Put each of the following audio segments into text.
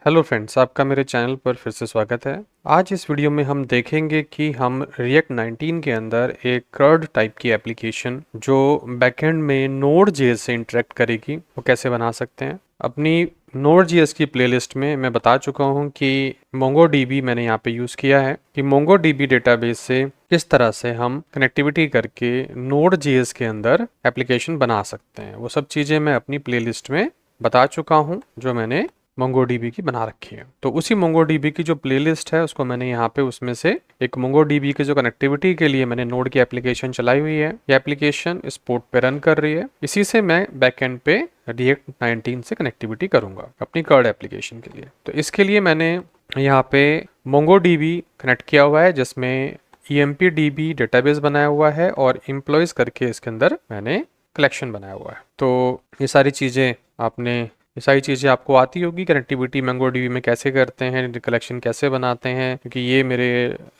Hello friends, आपका मेरे channel पर फिर से स्वागत है। आज इस वीडियो में हम देखेंगे कि हम React 19 के अंदर एक कर्व टाइप की एप्लीकेशन जो बैकएंड में Node.js से इंटरेक्ट करेगी वो कैसे बना सकते हैं। अपनी Node.js की प्लेलिस्ट में मैं बता चुका हूं कि MongoDB मैंने यहाँ पे यूज़ किया है कि MongoDB डेटाबेस से किस तरह से हम कनेक्टिविटी करके Node.js के अंदर एप्लीकेशन बना सकते हैं। वो सब चीज़ें मैं अपनी प्लेलिस्ट में बता चुका हूँ जो मैंने MongoDB की बना रखी है। तो उसी MongoDB की जो प्लेलिस्ट है उसको मैंने यहाँ पे उसमें से एक MongoDB के जो कनेक्टिविटी के लिए मैंने नोड की एप्लीकेशन चलाई हुई है। ये एप्लीकेशन इस पोर्ट पे रन कर रही है। इसी से मैं बैकएंड पे React 19 से कनेक्टिविटी करूंगा अपनी कर्ड एप्लीकेशन के लिए। तो इसके लिए मैंने यहाँ पे MongoDB कनेक्ट किया हुआ है जिसमें EMPDB डेटाबेस बनाया हुआ है और एम्प्लॉयज करके इसके अंदर मैंने कलेक्शन बनाया हुआ है। तो ये सारी चीज़ें आपको आती होगी। कनेक्टिविटी MongoDB में कैसे करते हैं, कलेक्शन कैसे बनाते हैं, क्योंकि ये मेरे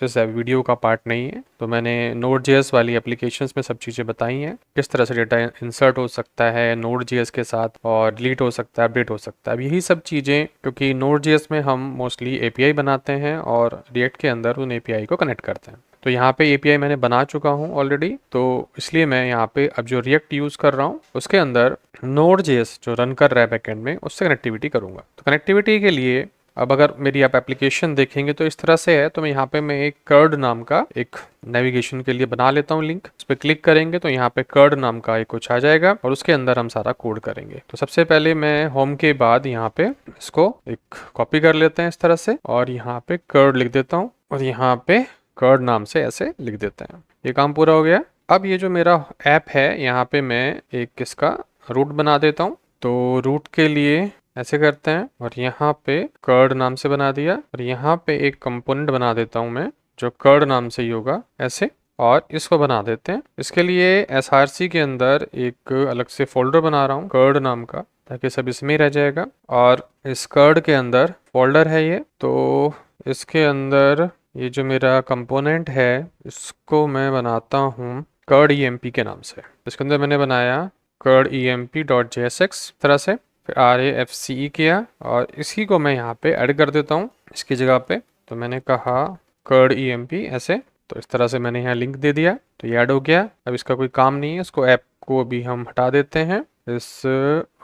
इस वीडियो का पार्ट नहीं है। तो मैंने Node.js वाली एप्लीकेशंस में सब चीज़ें बताई हैं, किस तरह से डेटा इंसर्ट हो सकता है Node.js के साथ और डिलीट हो सकता है, अपडेट हो सकता है। अब यही सब चीज़ें, क्योंकि Node.js में हम मोस्टली API बनाते हैं और React के अंदर उन API को कनेक्ट करते हैं। तो यहाँ पे API मैंने बना चुका हूँ ऑलरेडी, तो इसलिए मैं यहाँ पे अब जो React यूज़ कर रहा हूँ उसके अंदर Node.js जो रन कर रहा है बैकएंड में उससे कनेक्टिविटी करूँगा। तो कनेक्टिविटी के लिए अब अगर मेरी आप एप्लीकेशन देखेंगे तो इस तरह से है। तो मैं यहाँ पे एक कर्ड नाम का एक नेविगेशन के लिए बना लेता हूँ लिंक। उस पर क्लिक करेंगे तो यहाँ पे कर्ड नाम का एक कुछ आ जाएगा और उसके अंदर हम सारा कोड करेंगे। तो सबसे पहले मैं होम के बाद यहाँ पे इसको एक कॉपी कर लेते हैं इस तरह से और यहाँ पे कर्ड लिख देता हूँ और यहाँ पे कर्ड नाम से ऐसे लिख देते हैं। ये काम पूरा हो गया। अब ये जो मेरा ऐप है यहाँ पे मैं एक इसका रूट बना देता हूँ। तो रूट के लिए ऐसे करते हैं और यहाँ पे कर्ड नाम से बना दिया और यहाँ पे एक कंपोनेंट बना देता हूँ मैं जो कर्ड नाम से ही होगा ऐसे, और इसको बना देते हैं। इसके लिए SRC के अंदर एक अलग से फोल्डर बना रहा हूँ कर्ड नाम का, ताकि सब इसमें ही रह जाएगा। और इस कर्ड के अंदर फोल्डर है ये, तो इसके अंदर ये जो मेरा कंपोनेंट है इसको मैं बनाता हूँ कर्ड EMP के नाम से। इसके अंदर मैंने बनाया कर्ड EMP.jsx तरह से, फिर RAFCE किया और इसी को मैं यहाँ पे ऐड कर देता हूँ इसकी जगह पे। तो मैंने कहा कर्ड EMP ऐसे, तो इस तरह से मैंने यहाँ लिंक दे दिया तो ये ऐड हो गया। अब इसका कोई काम नहीं है, इसको ऐप को भी हम हटा देते हैं, इस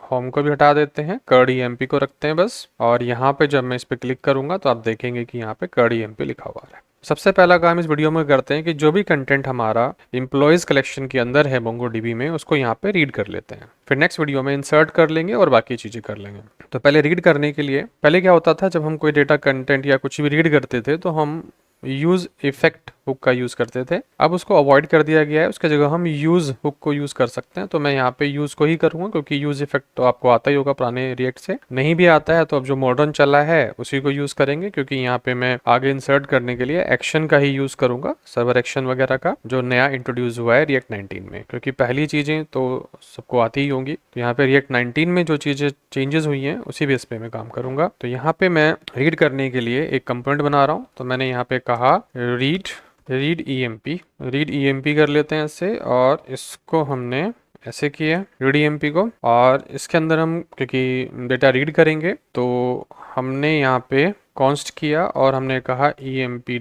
होम को भी हटा देते हैं, कर्ड EMP को रखते हैं बस। और यहाँ पे जब मैं इस पर क्लिक करूंगा तो आप देखेंगे कि यहाँ पे कर्ड EMP लिखा हुआ है। सबसे पहला काम इस वीडियो में करते हैं कि जो भी कंटेंट हमारा एम्प्लॉयज कलेक्शन के अंदर है MongoDB में उसको यहाँ पे रीड कर लेते हैं। फिर नेक्स्ट वीडियो में इंसर्ट कर लेंगे और बाकी चीज़ें कर लेंगे। तो पहले रीड करने के लिए, पहले क्या होता था जब हम कोई डेटा कंटेंट या कुछ भी रीड करते थे तो हम यूज इफेक्ट हुक का यूज करते थे। अब उसको अवॉइड कर दिया गया है, उसके जगह हम यूज हुक को यूज कर सकते हैं। तो मैं यहाँ पे यूज को ही करूंगा, क्योंकि यूज इफेक्ट तो आपको आता ही होगा पुराने रिएक्ट से। नहीं भी आता है तो अब जो मॉडर्न चला है उसी को यूज करेंगे, क्योंकि यहाँ पे मैं आगे इंसर्ट करने के लिए एक्शन का ही यूज करूंगा, सर्वर एक्शन वगैरह का जो नया इंट्रोड्यूस हुआ है React 19 में, क्योंकि पहली चीजें तो सबको आती ही होंगी। तो यहाँ पे React 19 में जो चीजें चेंजेस हुई हैं उसी बेस पे मैं काम करूंगा। तो यहाँ पे मैं रीड करने के लिए एक कंपोनेंट बना रहा हूँ। तो मैंने यहाँ पे कहा रीड EMP कर लेते हैं ऐसे, और इसको हमने ऐसे किया रीड EMP को। और इसके अंदर हम क्योंकि डेटा रीड करेंगे तो हमने यहाँ पे कॉन्स्ट किया और हमने कहा EMP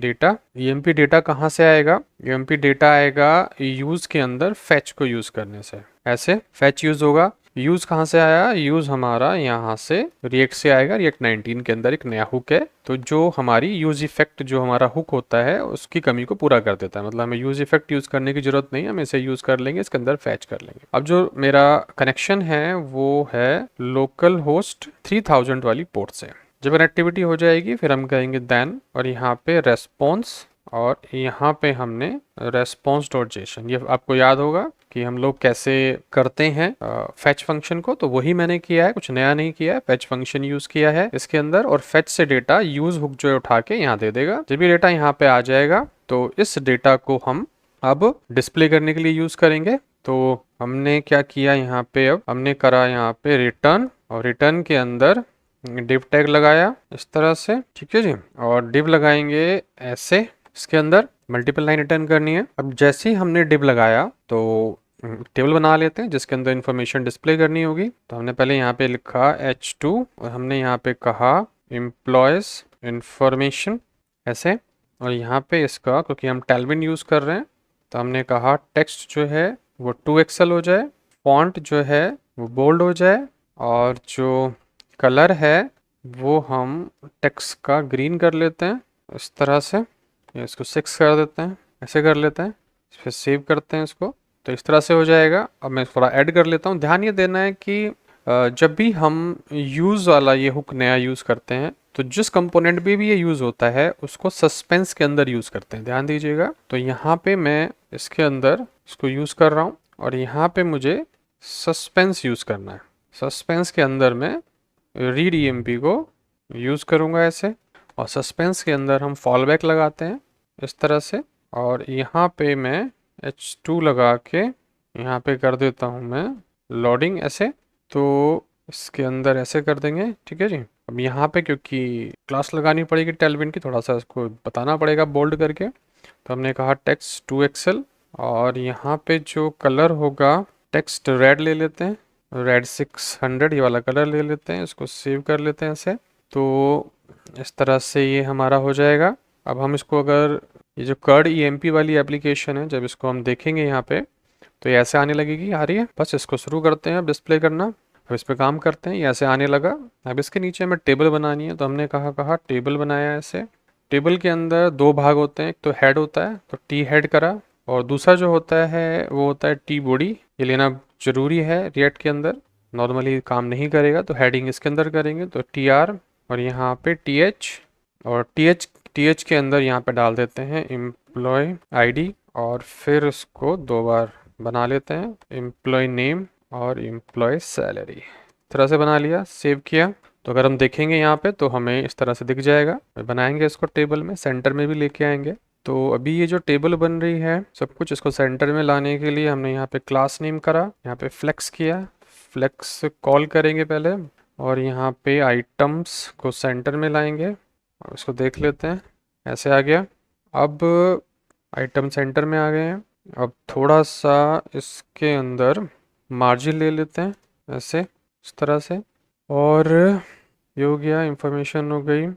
डेटा कहाँ से आएगा? EMP डेटा आएगा यूज के अंदर फैच को यूज करने से। ऐसे फैच यूज होगा। यूज कहाँ से आया? यूज हमारा यहाँ से React से आएगा। React 19 के अंदर एक नया हुक है, तो जो हमारी यूज इफेक्ट जो हमारा हुक होता है उसकी कमी को पूरा कर देता है। मतलब हमें यूज इफेक्ट यूज करने की जरूरत नहीं है, हम इसे यूज कर लेंगे, इसके अंदर फैच कर लेंगे। अब जो मेरा कनेक्शन है वो है लोकल होस्ट 3000 वाली पोर्ट से। जब कनेक्टिविटी हो जाएगी फिर हम कहेंगे देन, और यहाँ पे रेस्पॉन्स, और यहाँ पे हमने response.json। ये आपको याद होगा कि हम लोग कैसे करते हैं फैच फंक्शन को, तो वही मैंने किया है, कुछ नया नहीं किया है। फैच फंक्शन यूज किया है इसके अंदर और फैच से डेटा यूज हुक जो है उठा के यहाँ दे देगा। जब ये डेटा यहाँ पे आ जाएगा तो इस डेटा को हम अब डिस्प्ले करने के लिए यूज करेंगे। तो हमने क्या किया यहाँ पे, अब हमने करा यहाँ पे रिटर्न, और रिटर्न के अंदर डिव टैग लगाया इस तरह से, ठीक है जी। और डिव लगाएंगे ऐसे, इसके अंदर मल्टीपल लाइन रिटर्न करनी है। अब जैसे ही हमने डिव लगाया तो टेबल बना लेते हैं जिसके अंदर इंफॉर्मेशन डिस्प्ले करनी होगी। तो हमने पहले यहाँ पे लिखा H2 और हमने यहाँ पे कहा एम्प्लॉयज़ इंफॉर्मेशन ऐसे। और यहाँ पे इसका क्योंकि हम टेलविन यूज़ कर रहे हैं तो हमने कहा टेक्स्ट जो है वो 2 एक्सेल हो जाए, फॉन्ट जो है वो बोल्ड हो जाए, और जो कलर है वो हम टेक्स्ट का ग्रीन कर लेते हैं इस तरह से, या इसको 6 कर देते हैं, ऐसे कर लेते हैं, फिर सेव करते हैं इसको। तो इस तरह से हो जाएगा। अब मैं थोड़ा ऐड कर लेता हूँ। ध्यान ये देना है कि जब भी हम यूज़ वाला ये हुक नया यूज़ करते हैं तो जिस कंपोनेंट में भी ये यूज़ होता है उसको सस्पेंस के अंदर यूज़ करते हैं, ध्यान दीजिएगा। तो यहाँ पे मैं इसके अंदर इसको यूज़ कर रहा हूँ और यहाँ पे मुझे सस्पेंस यूज़ करना है। सस्पेंस के अंदर मैं रीड ईएमपी को यूज़ करूँगा ऐसे, और सस्पेंस के अंदर हम फॉल बैक लगाते हैं इस तरह से, और यहाँ पे मैं H2 लगा के यहाँ पे कर देता हूँ मैं लोडिंग ऐसे। तो इसके अंदर ऐसे कर देंगे, ठीक है जी। अब यहाँ पे क्योंकि क्लास लगानी पड़ेगी टेलविन की, थोड़ा सा इसको बताना पड़ेगा बोल्ड करके, तो हमने कहा टेक्स्ट 2 एक्सेल, और यहाँ पे जो कलर होगा टेक्स्ट रेड ले लेते हैं, रेड 600 ये वाला कलर ले लेते हैं, इसको सेव कर लेते हैं ऐसे। तो इस तरह से ये हमारा हो जाएगा। अब हम इसको अगर ये जो कर्ड ईएमपी वाली एप्लीकेशन है जब इसको हम देखेंगे यहाँ पे तो ये ऐसे आने लगेगी, आ रही है। बस इसको शुरू करते हैं अब डिस्प्ले करना। अब इस पर काम करते हैं, ये ऐसे आने लगा। अब इसके नीचे हमें टेबल बनानी है तो हमने कहा टेबल बनाया ऐसे। टेबल के अंदर 2 भाग होते हैं, एक तो हेड होता है तो टी हेड करा, और दूसरा जो होता है वो होता है टी बॉडी। ये लेना जरूरी है रिएक्ट के अंदर, नॉर्मली काम नहीं करेगा तो हेडिंग इसके अंदर करेंगे तो टी आर, और यहाँ पे टी एच, और टी एच के अंदर यहाँ पे डाल देते हैं एम्प्लॉय आईडी, और फिर उसको 2 बार बना लेते हैं एम्प्लॉय नेम और एम्प्लॉय सैलरी। तरह से बना लिया, सेव किया। तो अगर हम देखेंगे यहाँ पे तो हमें इस तरह से दिख जाएगा। बनाएंगे इसको टेबल में, सेंटर में भी लेके आएंगे। तो अभी ये जो टेबल बन रही है सब कुछ इसको सेंटर में लाने के लिए हमने यहाँ पे क्लास नेम करा, यहाँ पे फ्लेक्स किया, फ्लेक्स कॉल करेंगे पहले, और यहाँ पे आइटम्स को सेंटर में लाएंगे और इसको देख लेते हैं, ऐसे आ गया। अब आइटम सेंटर में आ गए हैं। अब थोड़ा सा इसके अंदर मार्जिन ले लेते हैं ऐसे, इस तरह से, और ये हो गया, इंफॉर्मेशन हो गई।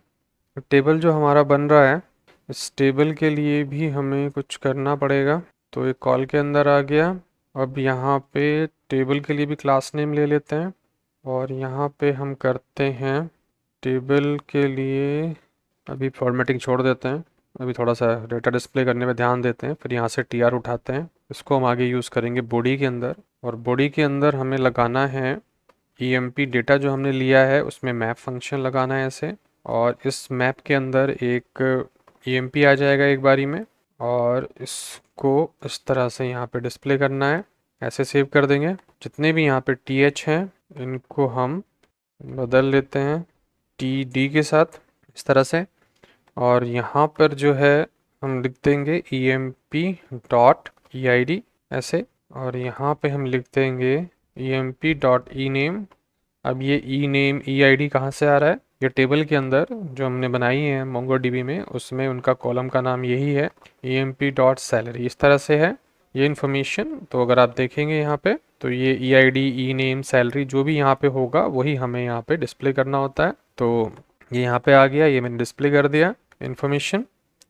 टेबल जो हमारा बन रहा है इस टेबल के लिए भी हमें कुछ करना पड़ेगा, तो एक कॉल के अंदर आ गया। अब यहाँ पे टेबल के लिए भी क्लास नेम ले लेते हैं, और यहाँ पे हम करते हैं टेबल के लिए, अभी फॉर्मेटिंग छोड़ देते हैं, अभी थोड़ा सा डेटा डिस्प्ले करने में ध्यान देते हैं। फिर यहाँ से टी आर उठाते हैं, इसको हम आगे यूज़ करेंगे बॉडी के अंदर, और बॉडी के अंदर हमें लगाना है ईएमपी डेटा जो हमने लिया है उसमें मैप फंक्शन लगाना है ऐसे, और इस मैप के अंदर एक ईएमपी आ जाएगा एक बारी में, और इसको इस तरह से यहाँ पे डिस्प्ले करना है, ऐसे सेव कर देंगे। जितने भी यहाँ पे टी एच हैं इनको हम बदल लेते हैं टी डी के साथ इस तरह से, और यहाँ पर जो है हम लिख देंगे E M P dot E I D ऐसे, और यहाँ पे हम लिख देंगे E M P dot E name. अब ये ई नेम ई आई डी कहाँ से आ रहा है, ये टेबल के अंदर जो हमने बनाई है मोंगोडीबी में उसमें उनका कॉलम का नाम यही है, E M P dot salary, इस तरह से है ये इन्फॉर्मेशन। तो अगर आप देखेंगे यहाँ पे तो ये E I D E name salary जो भी यहाँ पे होगा वही हमें यहाँ पे डिस्प्ले करना होता है। तो ये यहाँ पे आ गया, ये मैंने डिस्प्ले कर दिया इन्फॉर्मेशन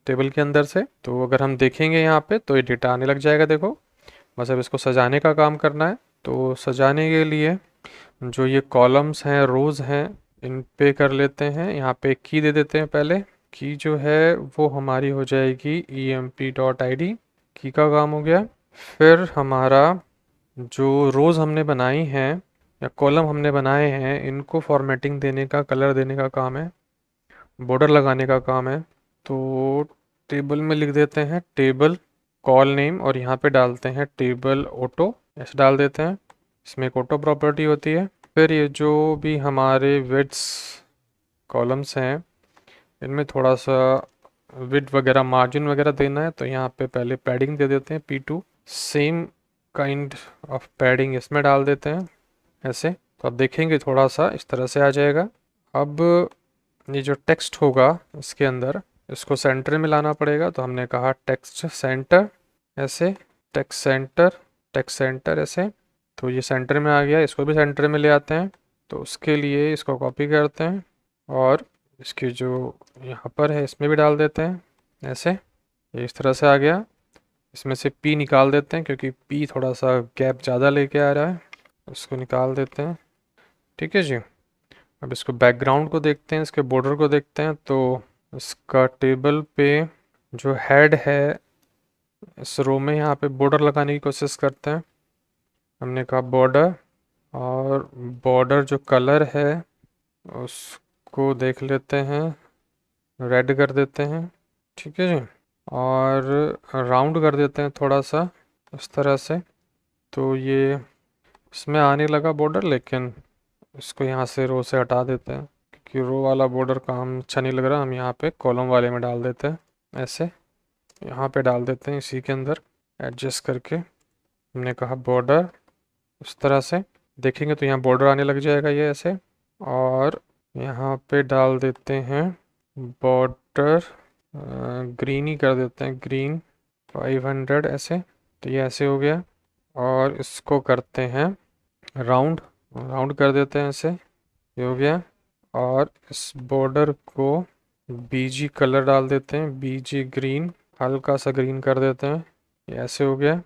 टेबल के अंदर से। तो अगर हम देखेंगे यहाँ पे तो ये डेटा आने लग जाएगा, देखो। बस अब इसको सजाने का काम करना है। तो सजाने के लिए जो ये कॉलम्स हैं रोज़ हैं इन पे कर लेते हैं, यहाँ पे की दे देते हैं। पहले की जो है वो हमारी हो जाएगी E M P dot I D, की का काम हो गया। फिर हमारा जो रोज़ हमने बनाई हैं या कॉलम हमने बनाए हैं इनको फॉर्मेटिंग देने का, कलर देने का काम है, बॉर्डर लगाने का काम है। तो टेबल में लिख देते हैं टेबल कॉल नेम, और यहाँ पे डालते हैं टेबल ऑटो, ऐसे डाल देते हैं। इसमें एक ऑटो प्रॉपर्टी होती है। फिर ये जो भी हमारे विड्स कॉलम्स हैं इनमें थोड़ा सा विड वगैरह मार्जिन वगैरह देना है, तो यहाँ पे पहले पैडिंग दे देते हैं P2, same kind of padding इसमें डाल देते हैं ऐसे। तो आप देखेंगे थोड़ा सा इस तरह से आ जाएगा। अब ये जो टेक्स्ट होगा इसके अंदर इसको सेंटर में लाना पड़ेगा, तो हमने कहा टेक्स्ट सेंटर ऐसे, टेक्स्ट सेंटर ऐसे। तो ये सेंटर में आ गया, इसको भी सेंटर में ले आते हैं। तो उसके लिए इसको कॉपी करते हैं और इसकी जो यहाँ पर है इसमें भी डाल देते हैं ऐसे। ये इस तरह से आ गया। इसमें से पी निकाल देते हैं क्योंकि पी थोड़ा सा गैप ज़्यादा लेके आ रहा है, इसको निकाल देते हैं। ठीक है जी। अब इसको बैकग्राउंड को देखते हैं, इसके बॉर्डर को देखते हैं। तो इसका टेबल पे जो हेड है इस रो में यहाँ पे बॉर्डर लगाने की कोशिश करते हैं। हमने कहा बॉर्डर, और बॉर्डर जो कलर है उसको देख लेते हैं, रेड कर देते हैं। ठीक है जी। और राउंड कर देते हैं थोड़ा सा इस तरह से। तो ये इसमें आने लगा बॉर्डर, लेकिन इसको यहाँ से रो से हटा देते हैं क्योंकि रो वाला बॉर्डर का हम अच्छा नहीं लग रहा। हम यहाँ पे कॉलम वाले में डाल देते हैं ऐसे। यहाँ पे डाल देते हैं इसी के अंदर एडजस्ट करके। हमने कहा बॉर्डर इस तरह से देखेंगे तो यहाँ बॉर्डर आने लग जाएगा ये ऐसे। और यहाँ पे डाल देते हैं बॉर्डर, ग्रीन ही कर देते हैं, ग्रीन 500 ऐसे। तो ये ऐसे हो गया। और इसको करते हैं राउंड, राउंड कर देते हैं ऐसे, ये हो गया। और इस बॉर्डर को बीजी कलर डाल देते हैं, बीजी ग्रीन, हल्का सा ग्रीन कर देते हैं, ये ऐसे हो गया।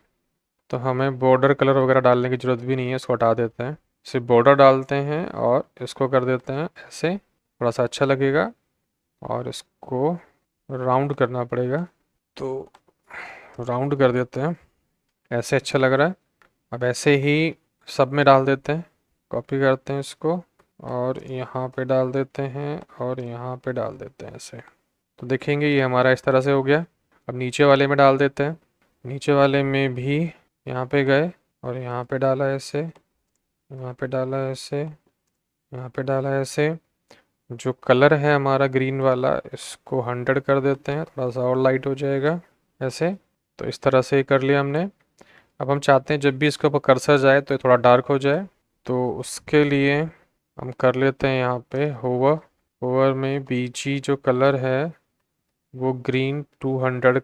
तो हमें बॉर्डर कलर वगैरह डालने की ज़रूरत भी नहीं है, इसको हटा देते हैं। सिर्फ बॉर्डर डालते हैं और इसको कर देते हैं ऐसे, थोड़ा सा अच्छा लगेगा। और इसको राउंड करना पड़ेगा, तो राउंड कर देते हैं ऐसे, अच्छा लग रहा है। अब ऐसे ही सब में डाल देते हैं, कॉपी करते हैं इसको और यहाँ पे डाल देते हैं और यहाँ पे डाल देते हैं ऐसे। तो देखेंगे ये हमारा इस तरह से हो गया। अब नीचे वाले में डाल देते हैं, नीचे वाले में भी यहाँ पे गए और यहाँ पे डाला ऐसे, यहाँ पे डाला ऐसे, यहाँ पे डाला ऐसे। जो कलर है हमारा ग्रीन वाला इसको 100 कर देते हैं, थोड़ा सा और लाइट हो जाएगा ऐसे। तो इस तरह से कर लिया हमने। अब हम चाहते हैं जब भी इसके ऊपर कर्सर जाए तो ये थोड़ा डार्क हो जाए, तो उसके लिए हम कर लेते हैं यहाँ पे होवर। होवर में बीजी जो कलर है वो ग्रीन 200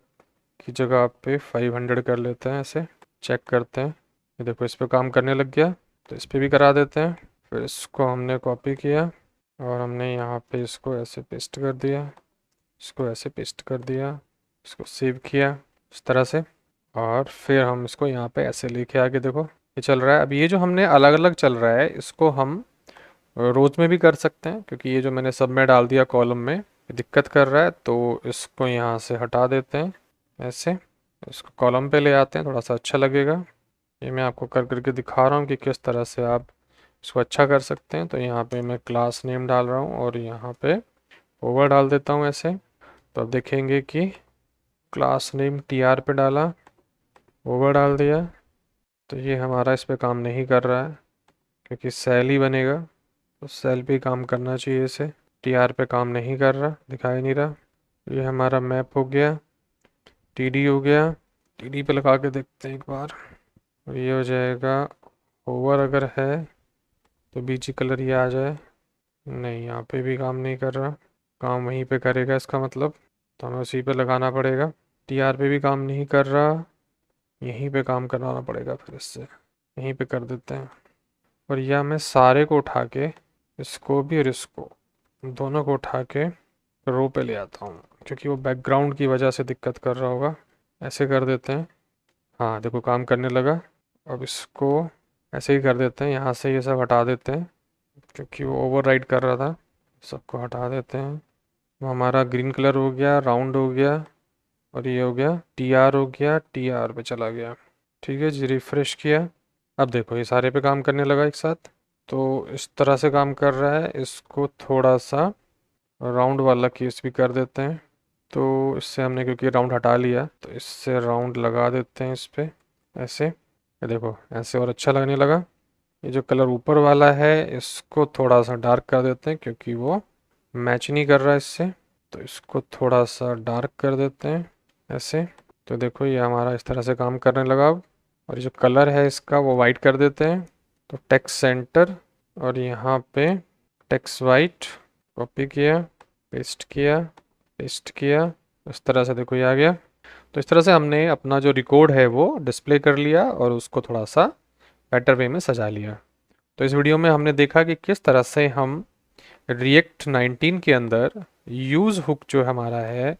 की जगह पे 500 कर लेते हैं ऐसे। चेक करते हैं, ये देखो इस पे काम करने लग गया। तो इस पे भी करा देते हैं। फिर इसको हमने कॉपी किया और हमने यहाँ पे इसको ऐसे पेस्ट कर दिया, इसको ऐसे पेस्ट कर दिया, इसको सेव किया इस तरह से। और फिर हम इसको यहाँ पे ऐसे लेके आगे देखो ये चल रहा है। अब ये जो हमने अलग अलग चल रहा है इसको हम रोज में भी कर सकते हैं, क्योंकि ये जो मैंने सब में डाल दिया कॉलम में ये दिक्कत कर रहा है। तो इसको यहाँ से हटा देते हैं ऐसे, इसको कॉलम पे ले आते हैं, थोड़ा सा अच्छा लगेगा। ये मैं आपको कर करके दिखा रहा हूँ कि किस तरह से आप इसको अच्छा कर सकते हैं। तो यहाँ पे मैं क्लास नेम डाल रहा हूँ और यहाँ पे ओवर डाल देता हूँ ऐसे। तो अब देखेंगे कि क्लास नेम TR पे डाला, ओवर डाल दिया, तो ये हमारा इस पे काम नहीं कर रहा है क्योंकि सेल ही बनेगा, तो सेल पे काम करना चाहिए इसे। TR पे काम नहीं कर रहा, दिखाई नहीं रहा। ये हमारा मैप हो गया, TD हो गया। TD पे लगा के देखते हैं एक बार, ये हो जाएगा। ओवर अगर है तो बीजी कलर ये आ जाए, नहीं यहाँ पे भी काम नहीं कर रहा, काम वहीं पे करेगा इसका मतलब, तो हमें उसी पे लगाना पड़ेगा। TR पे भी काम नहीं कर रहा, यहीं पे काम करवाना पड़ेगा, फिर इससे यहीं पे कर देते हैं। और या मैं सारे को उठा के, इसको भी और इसको दोनों को उठा के रो पे ले आता हूँ, क्योंकि वो बैकग्राउंड की वजह से दिक्कत कर रहा होगा। ऐसे कर देते हैं, हाँ देखो काम करने लगा। अब इसको ऐसे ही कर देते हैं, यहाँ से ये सब हटा देते हैं क्योंकि वो ओवरराइड कर रहा था। सबको हटा देते हैं। वो हमारा ग्रीन कलर हो गया, राउंड हो गया, और ये हो गया TR हो गया, TR पे चला गया। ठीक है जी, रिफ्रेश किया। अब देखो ये सारे पे काम करने लगा एक साथ। तो इस तरह से काम कर रहा है। इसको थोड़ा सा राउंड वाला केस भी कर देते हैं। तो इससे हमने क्योंकि राउंड हटा लिया तो इससे राउंड लगा देते हैं इस पे ऐसे। ये देखो ऐसे और अच्छा लगने लगा। ये जो कलर ऊपर वाला है इसको थोड़ा सा डार्क कर देते हैं क्योंकि वो मैच नहीं कर रहा इससे, तो इसको थोड़ा सा डार्क कर देते हैं ऐसे। तो देखो ये हमारा इस तरह से काम करने लगा अब। और ये जो कलर है इसका वो वाइट कर देते हैं। तो टेक्स्ट सेंटर और यहाँ पे टेक्स्ट वाइट, कॉपी किया, पेस्ट किया, पेस्ट किया, इस तरह से देखो ये आ गया। तो इस तरह से हमने अपना जो रिकॉर्ड है वो डिस्प्ले कर लिया और उसको थोड़ा सा बेटर वे में सजा लिया। तो इस वीडियो में हमने देखा कि किस तरह से हम रिएक्ट 19 के अंदर यूज़ हुक जो हमारा है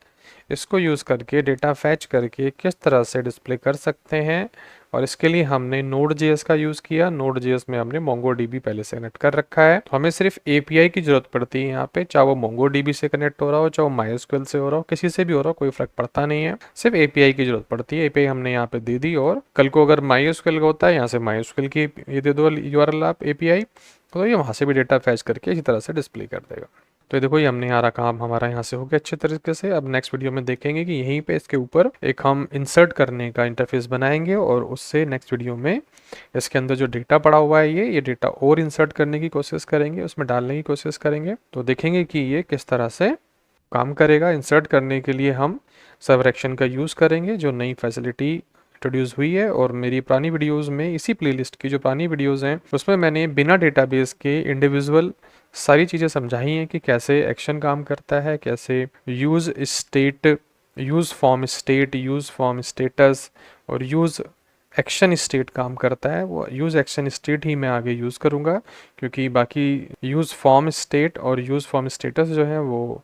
इसको यूज़ करके डेटा फैच करके किस तरह से डिस्प्ले कर सकते हैं। और इसके लिए हमने Node.js का यूज़ किया। Node.js में हमने MongoDB पहले से कनेक्ट कर रखा है, तो हमें सिर्फ API की ज़रूरत पड़ती है यहाँ पे, चाहे वो MongoDB से कनेक्ट हो रहा हो, चाहे वो MySQL से हो रहा हो, किसी से भी हो रहा हो, कोई फ़र्क पड़ता नहीं है, सिर्फ API की ज़रूरत पड़ती है। API हमने यहाँ पे दे दी और कल को अगर MySQL का होता है यहाँ से MySQL की ये दे दो URL आप API, तो ये वहाँ से भी डेटा फैच करके इसी तरह से डिस्प्ले कर देगा। तो ये देखो ये हमने यहाँ काम हमारा यहाँ से हो गया अच्छे तरीके से। अब नेक्स्ट वीडियो में देखेंगे कि यहीं पे इसके ऊपर एक हम इंसर्ट करने का इंटरफेस बनाएंगे और उससे नेक्स्ट वीडियो में इसके अंदर जो डेटा पड़ा हुआ है ये डेटा और इंसर्ट करने की कोशिश करेंगे, उसमें डालने की कोशिश करेंगे, तो देखेंगे कि ये किस तरह से काम करेगा। इंसर्ट करने के लिए हम सर्वर एक्शन का यूज़ करेंगे जो नई फैसिलिटी इंट्रोड्यूस हुई है, और मेरी पुरानी वीडियोस में इसी प्लेलिस्ट की जो पुरानी वीडियोस हैं उसमें मैंने बिना डेटाबेस के इंडिविजुअल सारी चीज़ें समझाई हैं कि कैसे एक्शन काम करता है, कैसे use state, use form state, use form status और यूज़ एक्शन स्टेट काम करता है। वो यूज़ एक्शन स्टेट ही मैं आगे यूज़ करूँगा, क्योंकि बाकी यूज़ फॉर्म स्टेट और यूज़ फॉर्म स्टेटस जो है वो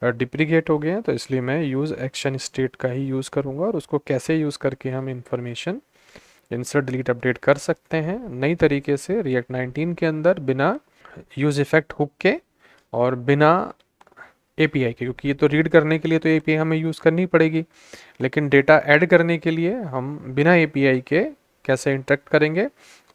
डिप्रीकेट हो गए हैं, तो इसलिए मैं यूज़ एक्शन स्टेट का ही यूज़ करूँगा। और उसको कैसे यूज़ करके हम इंफॉर्मेशन इंसर्ट डिलीट अपडेट कर सकते हैं नई तरीके से रिएक्ट 19 के अंदर, बिना यूज़ इफेक्ट हुक के और बिना API के, क्योंकि ये तो रीड करने के लिए तो API हमें यूज़ करनी पड़ेगी, लेकिन डेटा ऐड करने के लिए हम बिना API के कैसे इंटरेक्ट करेंगे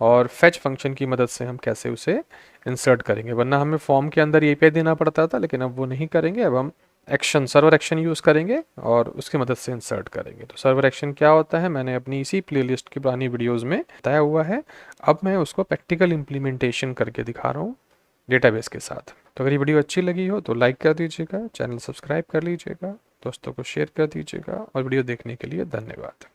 और फैच फंक्शन की मदद से हम कैसे उसे इंसर्ट करेंगे। वरना हमें फॉर्म के अंदर API देना पड़ता था, लेकिन अब वो नहीं करेंगे, अब हम एक्शन, सर्वर एक्शन यूज़ करेंगे और उसकी मदद से इंसर्ट करेंगे। तो सर्वर एक्शन क्या होता है मैंने अपनी इसी प्लेलिस्ट की पुरानी वीडियोज़ में बताया हुआ है, अब मैं उसको प्रैक्टिकल इम्प्लीमेंटेशन करके दिखा रहा हूँ डेटाबेस के साथ। तो अगर ये वीडियो अच्छी लगी हो तो लाइक कर दीजिएगा, चैनल सब्सक्राइब कर लीजिएगा, दोस्तों को शेयर कर दीजिएगा, और वीडियो देखने के लिए धन्यवाद।